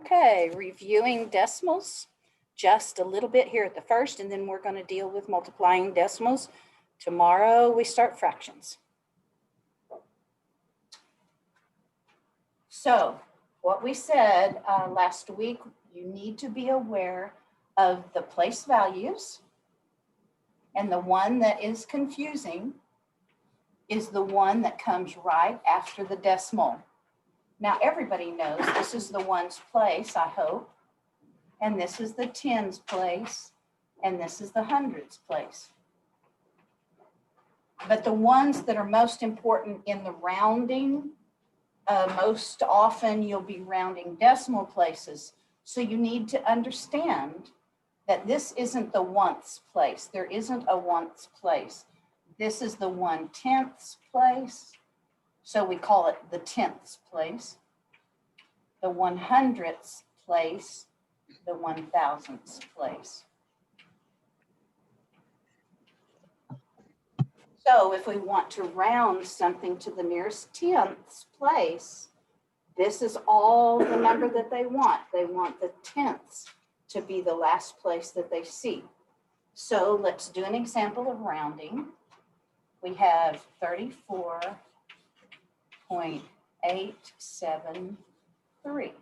Okay, reviewing decimals just a little bit here at the first, and then we're going to deal with multiplying decimals. Tomorrow we start fractions. So what we said last week, you need to be aware of the place values, and the one that is confusing is the one that comes right after the decimal. Now everybody knows this is the ones place, I hope, and this is the tens place, and this is the hundreds place. But the ones that are most important in the rounding, most often you'll be rounding decimal places. So you need to understand that this isn't the once place. There isn't a once place. This is the 1/10th place. So we call it the tenths place, the 100th place, the 1000th place. So if we want to round something to the nearest tenths place, this is all the number that they want. They want the tenths to be the last place that they see. So let's do an example of rounding. We have 34.873.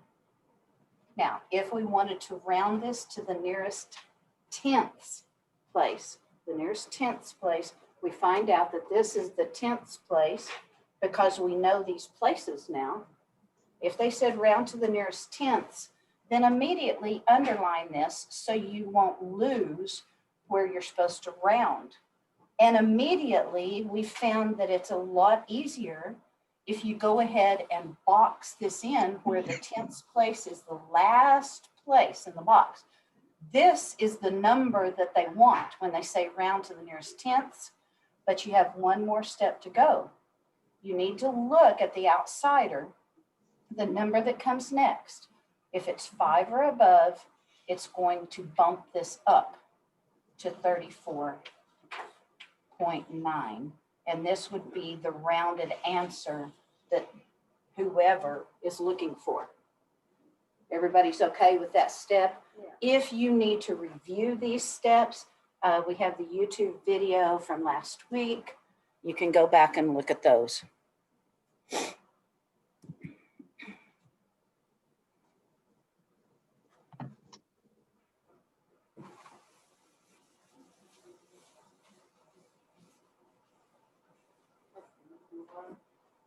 Now, if we wanted to round this to the nearest tenths place, we find out that this is the tenths place because we know these places now. If they said round to the nearest tenths, then immediately underline this so you won't lose where you're supposed to round. And immediately we found that it's a lot easier if you go ahead and box this in where the tenths place is the last place in the box. This is the number that they want when they say round to the nearest tenths, but you have one more step to go. You need to look at the outsider, the number that comes next. If it's 5 or above, it's going to bump this up to 34.9. And this would be the rounded answer that whoever is looking for. Everybody's okay with that step? Yeah. If you need to review these steps, we have the YouTube video from last week. You can go back and look at those.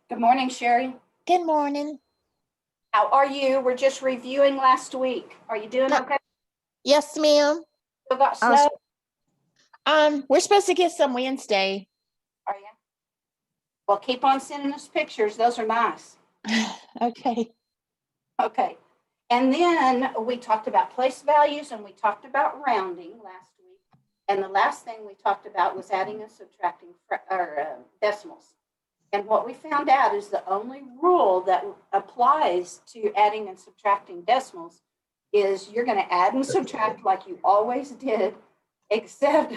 Good morning, Sherry. Good morning. How are you? We're just reviewing last week. Are you doing okay? Yes, ma'am. Still got snow? We're supposed to get some Wednesday. Are you? Well, keep on sending us pictures. Those are nice. Okay. Okay. And then we talked about place values and we talked about rounding last week. And the last thing we talked about was adding and subtracting decimals. And what we found out is the only rule that applies to adding and subtracting decimals is you're going to add and subtract like you always did, except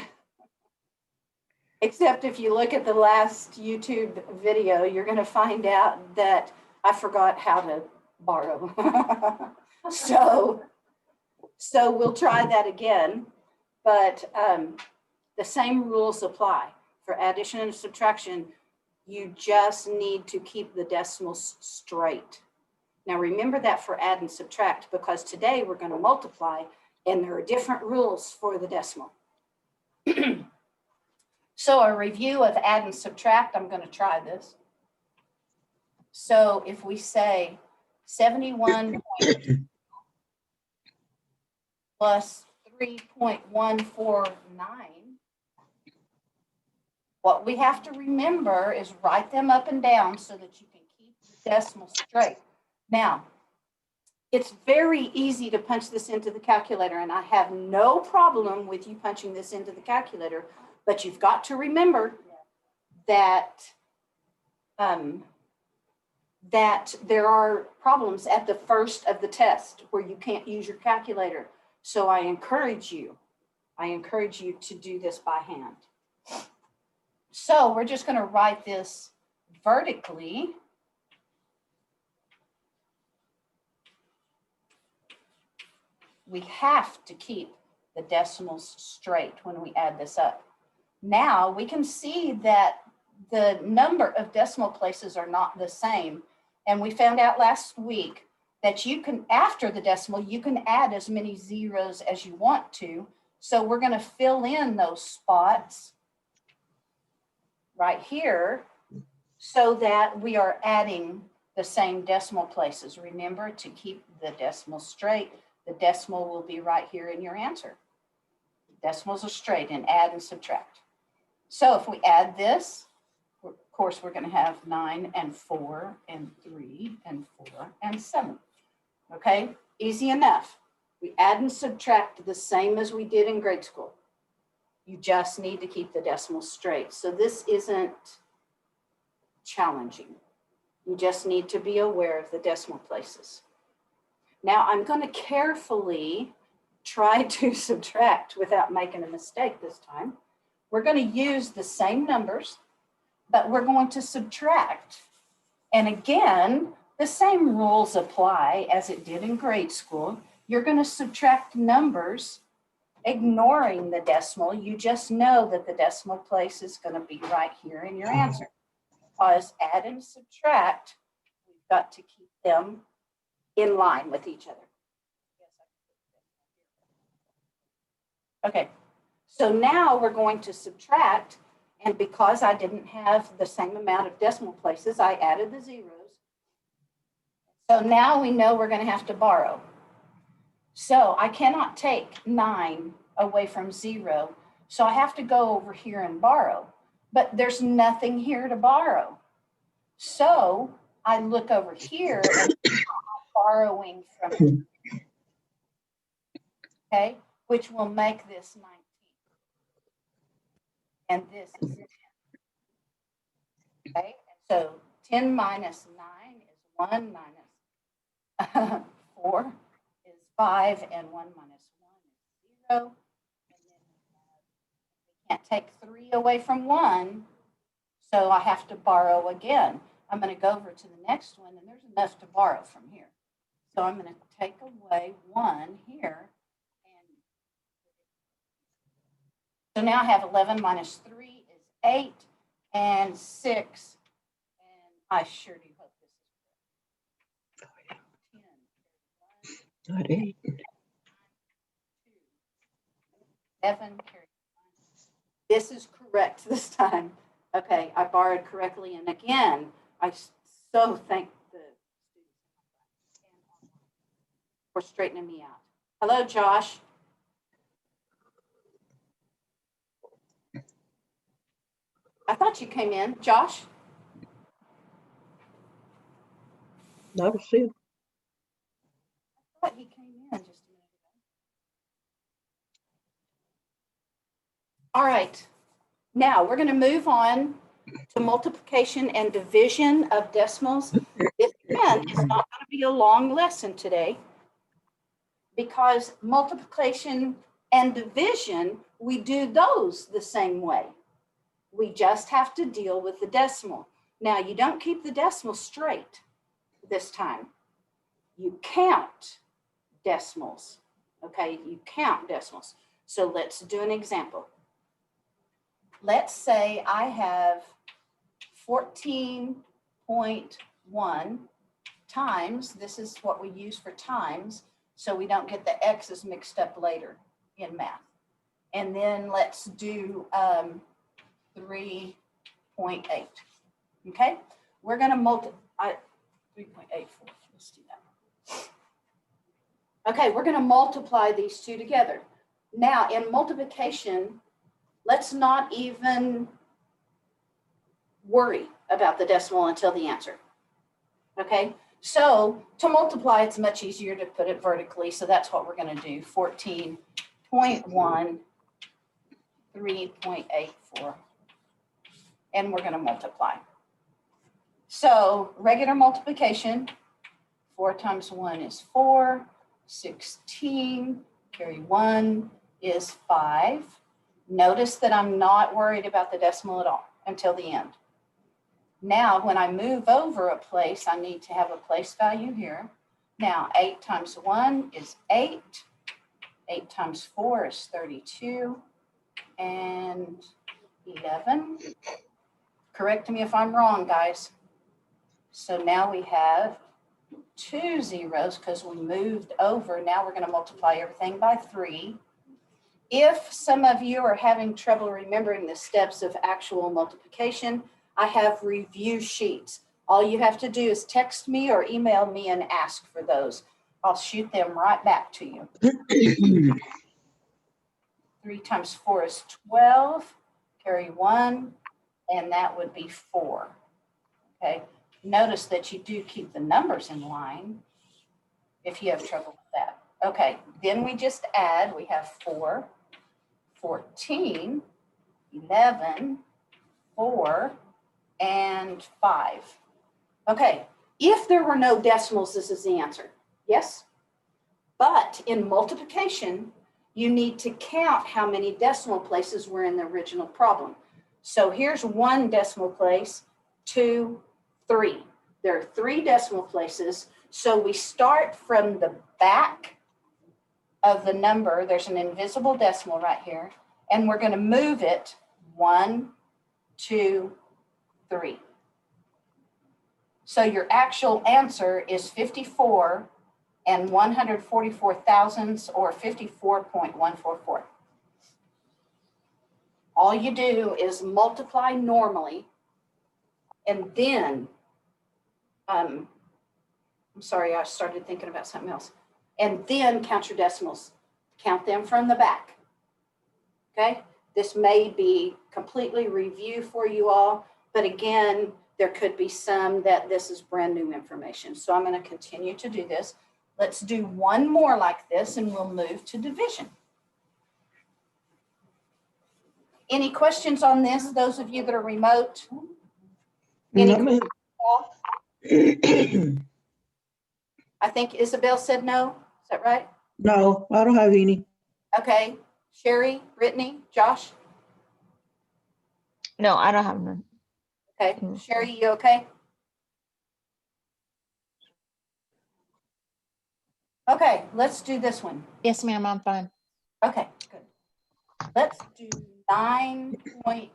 if you look at the last YouTube video, you're going to find out that I forgot how to borrow. So we'll try that again, but the same rules apply for addition and subtraction. You just need to keep the decimals straight. Now remember that for add and subtract, because today we're going to multiply and there are different rules for the decimal. So a review of add and subtract, I'm going to try this. So if we say 71 plus 3.149, what we have to remember is write them up and down so that you can keep the decimal straight. Now, it's very easy to punch this into the calculator, and I have no problem with you punching this into the calculator, but you've got to remember that, that there are problems at the first of the test where you can't use your calculator. So I encourage you to do this by hand. So we're just going to write this vertically. we have to keep the decimals straight when we add this up. Now we can see that the number of decimal places are not the same. And we found out last week that you can, after the decimal, you can add as many zeros as you want to. So we're going to fill in those spots right here so that we are adding the same decimal places. Remember to keep the decimal straight. The decimal will be right here in your answer. Decimals are straight and add and subtract. So if we add this, of course, we're going to have 9 and 4 and 3 and 4 and 7. Okay, easy enough. We add and subtract the same as we did in grade school. You just need to keep the decimals straight. So this isn't challenging. You just need to be aware of the decimal places. Now I'm going to carefully try to subtract without making a mistake this time. We're going to use the same numbers, but we're going to subtract. And again, the same rules apply as it did in grade school. You're going to subtract numbers, ignoring the decimal. You just know that the decimal place is going to be right here in your answer. Because add and subtract, we've got to keep them in line with each other. Okay, so now we're going to subtract, and because I didn't have the same amount of decimal places, I added the zeros. So now we know we're going to have to borrow. So I cannot take 9 away from 0, so I have to go over here and borrow, but there's nothing here to borrow. So I look over here and I'm borrowing from, okay, which will make this 19. And this is 10. Okay, so 10 minus 9 is 1, minus 4 is 5, and 1 minus 1 is 0. And then we can't take 3 away from 1, so I have to borrow again. I'm going to go over to the next one, and there's enough to borrow from here. So I'm going to take away 1 here. So now I have 11 minus 3 is 8, and 6, and I sure do hope this is correct. 10, Not 8. 7, carry 1. This is correct this time. Okay, I borrowed correctly, and again, I so thank the students for straightening me out. Hello, Josh. I thought you came in. Josh? Not a sin. I thought he came in just a minute ago. All right. Now we're going to move on to multiplication and division of decimals. This again is not going to be a long lesson today because multiplication and division, we do those the same way. We just have to deal with the decimal. Now, you don't keep the decimal straight this time. You count decimals, okay? You count decimals. So let's do an example. Let's say I have 14.1 times, this is what we use for times, so we don't get the x's mixed up later in math. And then let's do 3.8. Okay, we're going to multiply 3.84. Let's do that. Okay, we're going to multiply these two together. Now, in multiplication, let's not even worry about the decimal until the answer. Okay, so to multiply, it's much easier to put it vertically. So that's what we're going to do. 14.1, 3.84. And we're going to multiply. So regular multiplication, 4 times 1 is 4, 16, carry 1 is 5. Notice that I'm not worried about the decimal at all until the end. Now, when I move over a place, I need to have a place value here. Now, 8 times 1 is 8. 8 times 4 is 32. And 11. Correct me if I'm wrong, guys. So now we have 2 zeros because we moved over. Now we're going to multiply everything by 3. If some of you are having trouble remembering the steps of actual multiplication, I have review sheets. All you have to do is text me or email me and ask for those. I'll shoot them right back to you. 3 times 4 is 12. Carry 1, and that would be 4. Okay. Notice that you do keep the numbers in line if you have trouble with that. Okay. Then we just add. We have 4, 14, 11, 4, and 5. Okay. If there were no decimals, this is the answer. Yes? But in multiplication, you need to count how many decimal places were in the original problem. So here's 1 decimal place, 2, 3. There are 3 decimal places. So we start from the back of the number. There's an invisible decimal right here. And we're going to move it 1, 2, 3. So your actual answer is 54 and 144 thousandths, or 54.144. All you do is multiply normally, and then, I'm sorry, I started thinking about something else. And then count your decimals. Count them from the back. Okay? This may be completely review for you all, but again, there could be some that this is brand new information. So I'm going to continue to do this. Let's do one more like this and we'll move to division. Any questions on this, those of you that are remote? Any No, ma'am. I think Isabel said no. Is that right? No, I don't have any. Okay. Sherry, Brittany, Josh? No, I don't have none. Okay. Sherry, you okay? Okay, let's do this one. Yes, ma'am, I'm fine. Okay, good. Let's do 9.3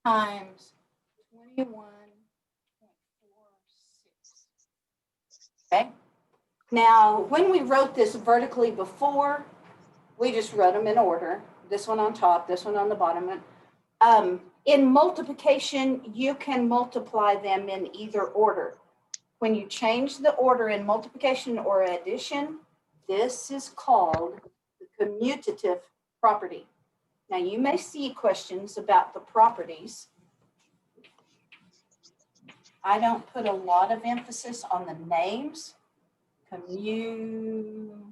times 21.46. Okay. Now, when we wrote this vertically before, we just wrote them in order. This one on top, this one on the bottom. In multiplication, you can multiply them in either order. When you change the order in multiplication or addition, this is called the commutative property. Now, you may see questions about the properties. I don't put a lot of emphasis on the names. Commutative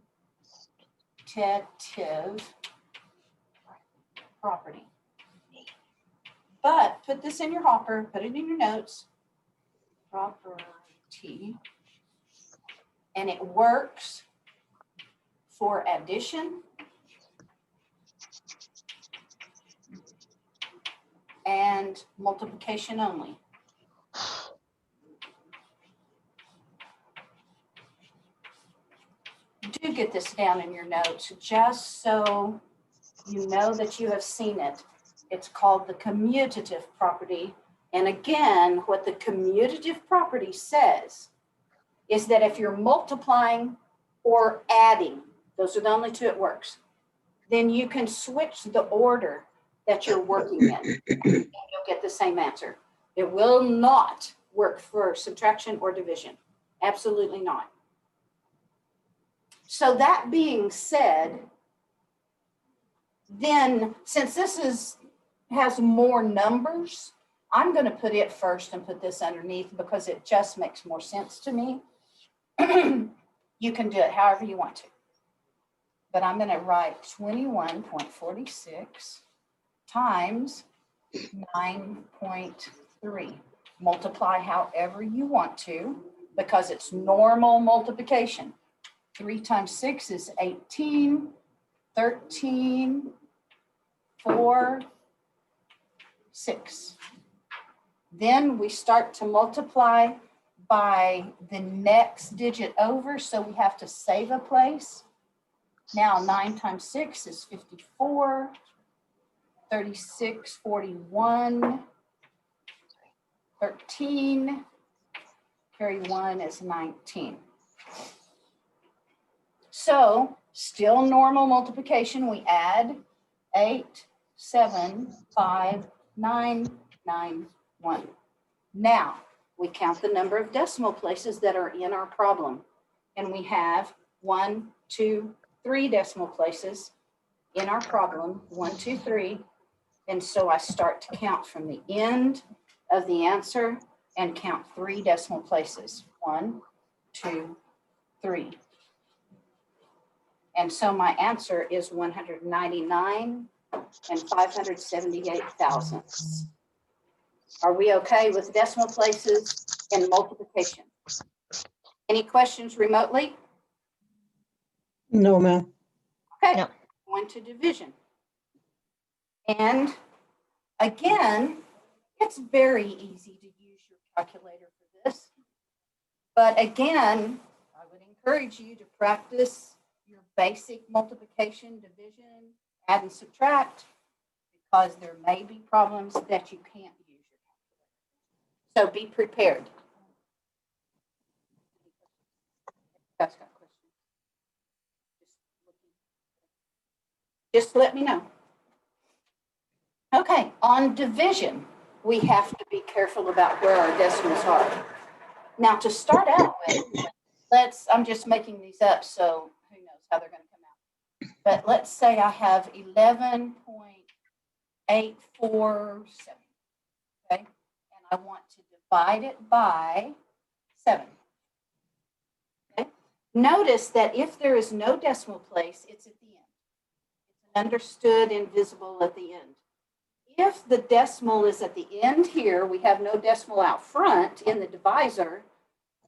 property. But put this in your hopper, put it in your notes. Property. And it works for addition and multiplication only. Do get this down in your notes just so you know that you have seen it. It's called the commutative property. And again, what the commutative property says is that if you're multiplying or adding, those are the only 2 it works, then you can switch the order that you're working in and you'll get the same answer. It will not work for subtraction or division. Absolutely not. So that being said, then since this has more numbers, I'm going to put it first and put this underneath because it just makes more sense to me. You can do it however you want to. But I'm going to write 21.46 times 9.3. Multiply however you want to because it's normal multiplication. 3 times 6 is 18, 13, 4, 6. Then we start to multiply by the next digit over, so we have to save a place. Now 9 times 6 is 54, 36, 41, 13, carry 1 is 19. So still normal multiplication, we add 8, 7, 5, 9, 9, 1. Now we count the number of decimal places that are in our problem. And we have 1, 2, 3 decimal places in our problem, 1, 2, 3. And so I start to count from the end of the answer and count 3 decimal places. 1, 2, 3. And so my answer is 199 and 578 thousandths. Are we okay with decimal places and multiplication? Any questions remotely? No, ma'am. Okay, No. going to division. And again, it's very easy to use your calculator for this. But again, I would encourage you to practice your basic multiplication, division, add and subtract, because there may be problems that you can't use your calculator. So be prepared. That's got questions. Just let me know. Okay, on division, we have to be careful about where our decimals are. Now, to start out with, I'm just making these up, so who knows how they're going to come out. But let's say I have 11.847, okay? And I want to divide it by 7. Okay? Notice that if there is no decimal place, it's at the end. It's understood invisible at the end. If the decimal is at the end here, we have no decimal out front in the divisor,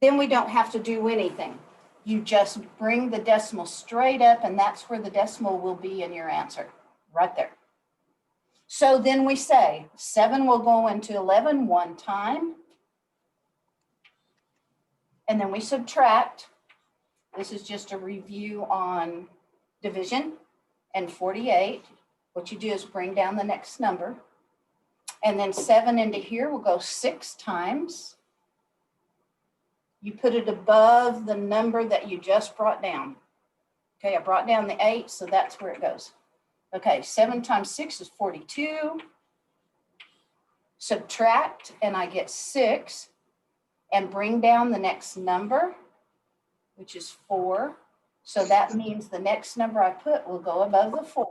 then we don't have to do anything. You just bring the decimal straight up, and that's where the decimal will be in your answer, right there. So then we say 7 will go into 11 one time, and then we subtract. This is just a review on division and 48. What you do is bring down the next number, and then 7 into here will go 6 times. You put it above the number that you just brought down. Okay, I brought down the 8, so that's where it goes. Okay, 7 times 6 is 42. Subtract, and I get 6, and bring down the next number, which is 4. So that means the next number I put will go above the 4.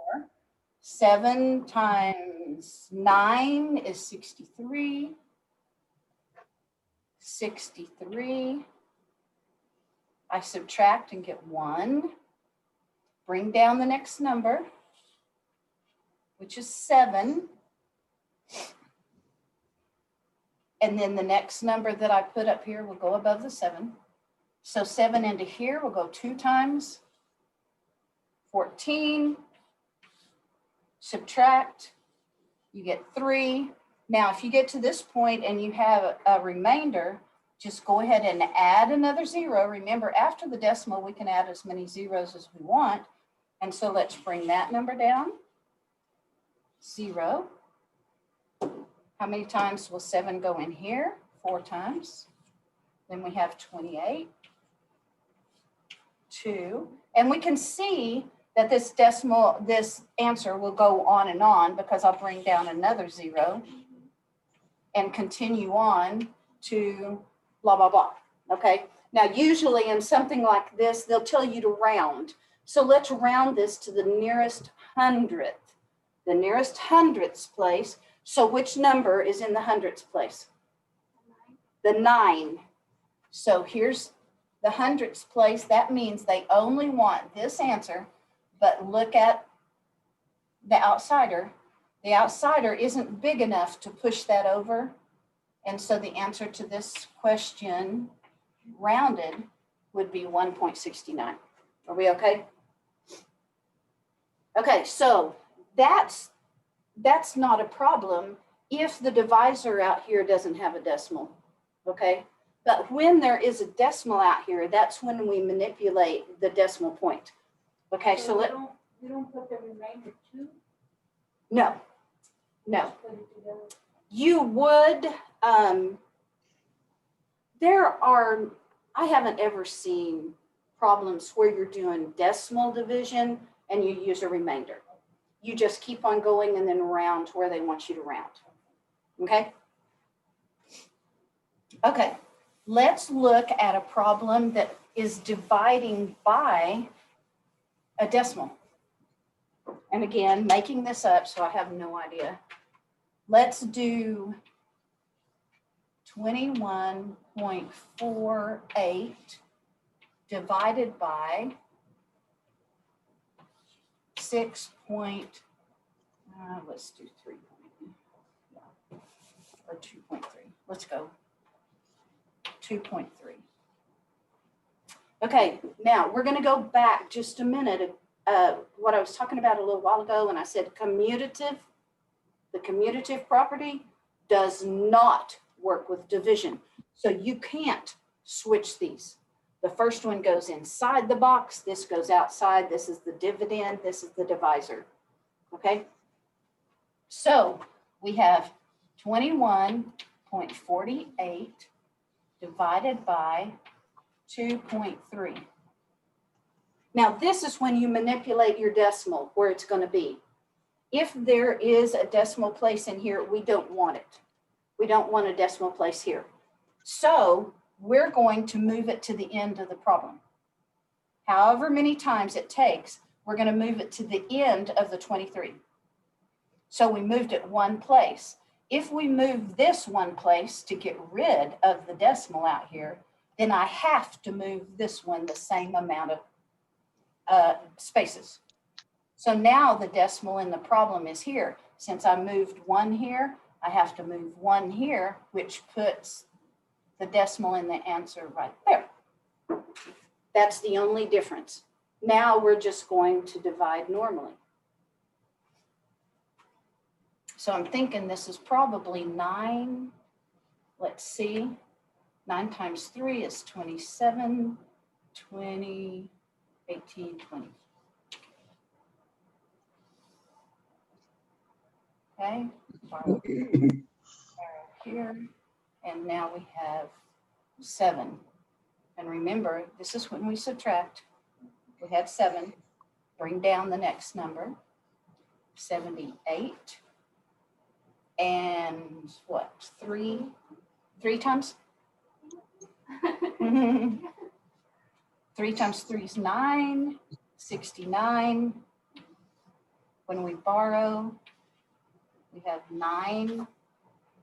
7 times 9 is 63. 63. I subtract and get 1. Bring down the next number, which is 7. And then the next number that I put up here will go above the 7. So 7 into here will go 2 times. 14. Subtract, you get 3. Now, if you get to this point and you have a remainder, just go ahead and add another 0. Remember, after the decimal, we can add as many zeros as we want. And so let's bring that number down. 0. How many times will 7 go in here? 4 times. Then we have 28. 2. And we can see that this decimal, this answer will go on and on, because I'll bring down another 0 and continue on to blah, blah, blah. Okay. Now, usually in something like this, they'll tell you to round. So let's round this to the nearest hundredth, the nearest hundredths place. So which number is in the hundredths place? The 9. So here's the hundredths place. That means they only want this answer, but look at the outsider. The outsider isn't big enough to push that over. And so the answer to this question, rounded, would be 1.69. Are we okay? Okay, so that's not a problem if the divisor out here doesn't have a decimal, okay? But when there is a decimal out here, that's when we manipulate the decimal point. Okay, so You don't put the remainder two, no, no. put it together. You would, I haven't ever seen problems where you're doing decimal division and you use a remainder. You just keep on going and then round where they want you to round. Okay? Okay, let's look at a problem that is dividing by a decimal. And again, making this up, so I have no idea. Let's do 21.48 divided by 6. Let's do 3. Or 2.3. Let's go 2.3. Okay, now we're going to go back just a minute. What I was talking about a little while ago when I said commutative, the commutative property does not work with division. So you can't switch these. The first one goes inside the box. This goes outside. This is the dividend. This is the divisor. Okay. So we have 21.48 divided by 2.3. Now this is when you manipulate your decimal where it's going to be. If there is a decimal place in here, we don't want it. We don't want a decimal place here. So we're going to move it to the end of the problem. However many times it takes, we're going to move it to the end of the 23. So we moved it one place. If we move this one place to get rid of the decimal out here, then I have to move this one the same amount of spaces. So now the decimal in the problem is here. Since I moved one here, I have to move one here, which puts the decimal in the answer right there. That's the only difference. Now we're just going to divide normally. So I'm thinking this is probably 9. Let's see. 9 times 3 is 27, 20, 18, 20. Okay, borrow here, and now we have 7. And remember, this is when we subtract. We had 7. Bring down the next number, 78. And what, 3 times? 3 times 3 is 9, 69. When we borrow, we have 9.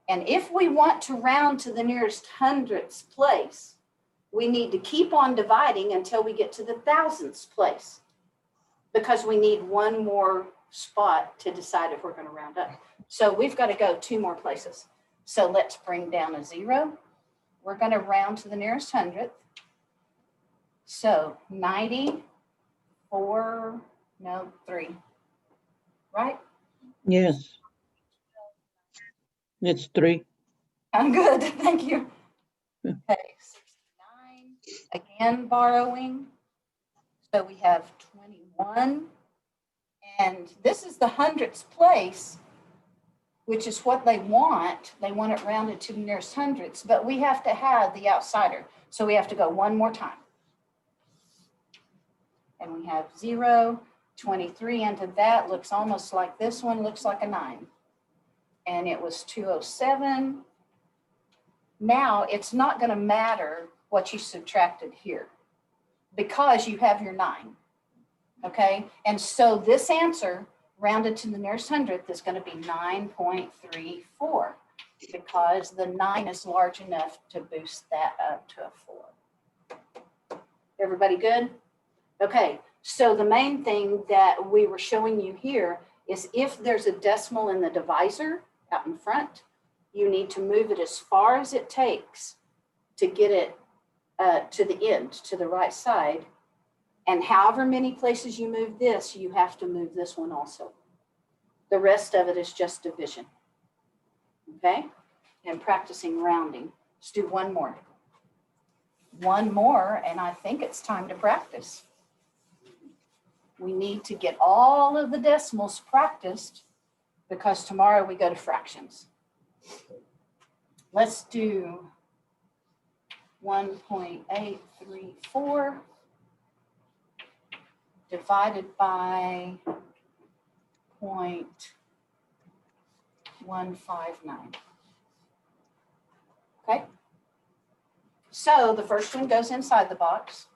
And if we want to round to the nearest hundredths place, we need to keep on dividing until we get to the thousandths place, because we need one more spot to decide if we're going to round up. So we've got to go 2 more places. So let's bring down a 0. We're going to round to the nearest hundredth. So 94, no, 3, right? Yes. It's 3. I'm good, thank you. Okay, 69, again borrowing. So we have 21. And this is the hundredths place, which is what they want. They want it rounded to the nearest hundredths, but we have to have the outsider. So we have to go one more time. And we have 0, 23 into that looks almost like this one, looks like a 9. And it was 207. Now it's not going to matter what you subtracted here because you have your 9. Okay, and so this answer rounded to the nearest hundredth is going to be 9.34 because the 9 is large enough to boost that up to a 4. Everybody good? Okay, so the main thing that we were showing you here is if there's a decimal in the divisor out in front, you need to move it as far as it takes to get it to the end, to the right side. And however many places you move this, you have to move this one also. The rest of it is just division. Okay? And practicing rounding. Let's do one more. one more, and I think it's time to practice. We need to get all of the decimals practiced because tomorrow we go to fractions. Let's do 1.834 divided by 0.159. Okay? So the first one goes inside the box.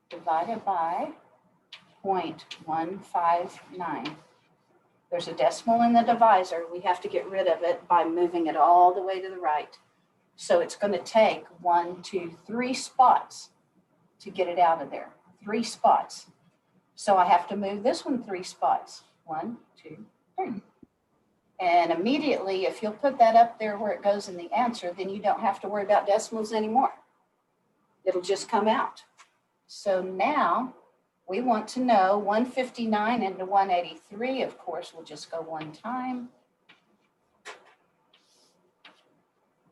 Divided by 0.159. There's a decimal in the divisor. We have to get rid of it by moving it all the way to the right. So it's going to take 1, 2, 3 spots to get it out of there. 3 spots. So I have to move this one 3 spots. 1, 2, 3. And immediately, if you'll put that up there where it goes in the answer, then you don't have to worry about decimals anymore. It'll just come out. So now we want to know 159 into 183, of course, we'll just go one time.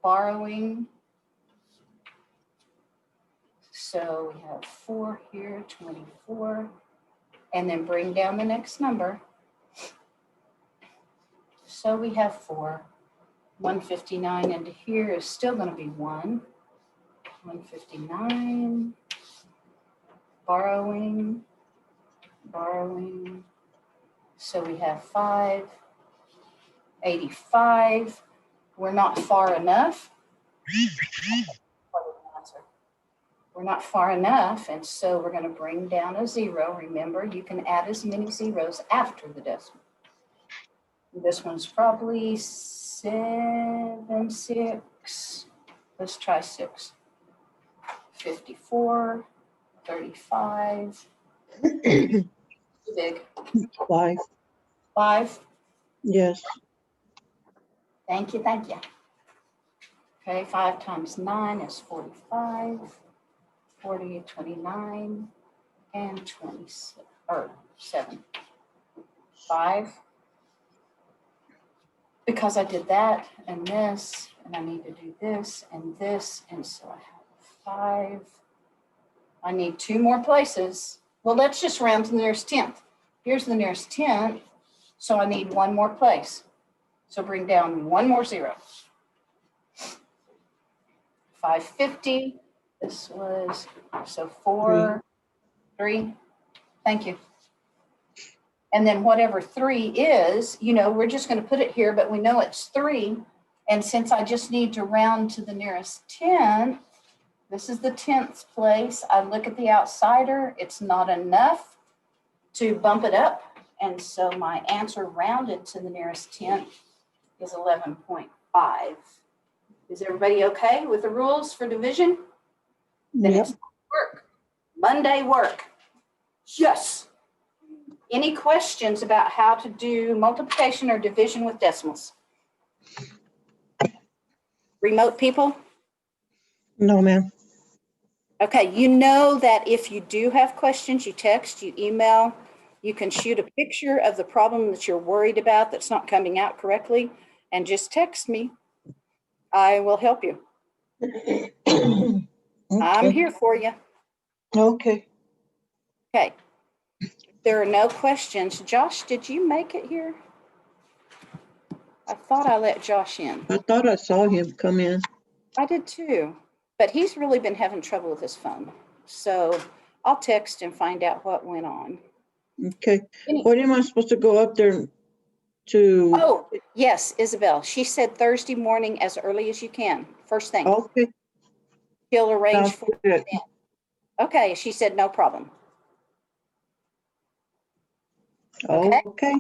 Borrowing. So we have 4 here, 24, and then bring down the next number. So we have 4. 159 into here is still going to be 1. 159. Borrowing. So we have 5. 85. We're not far enough. We're not far enough, and so we're going to bring down a 0. Remember, you can add as many zeros after the decimal. This one's probably 7, 6. Let's try 6. 54, 35. Too big. 5. 5. Yes. Thank you, thank you. Okay, 5 times 9 is 45. 40, 29, and 27, or 7. 5. Because I did that and this, and I need to do this and this, and so I have 5. I need 2 more places. Well, let's just round to the nearest 10th. Here's the nearest 10th, so I need 1 more place. So bring down 1 more 0. 550, this was, so 4, 3, thank you. And then whatever 3 is, we're just going to put it here, but we know it's 3. And since I just need to round to the nearest 10th, this is the 10th place. I look at the outsider, it's not enough to bump it up. And so my answer rounded to the nearest 10th is 11.5. Is everybody okay with the rules for division? Then Yep. it's work. Monday work. Yes. Any questions about how to do multiplication or division with decimals? Remote people? No, ma'am. Okay, you know that if you do have questions, you text, you email, you can shoot a picture of the problem that you're worried about that's not coming out correctly, and just text me. I will help you. I'm Okay. here for you. Okay. Okay. There are no questions. Josh, did you make it here? I thought I let Josh in. I thought I saw him come in. I did too, but he's really been having trouble with his phone. So I'll text and find out what went on. Okay. Any- What am I supposed to go up there to? Oh, yes, Isabel. She said Thursday morning as early as you can. First thing. Okay. She'll arrange Sounds for good. it. Okay, she said no problem. Okay. Okay.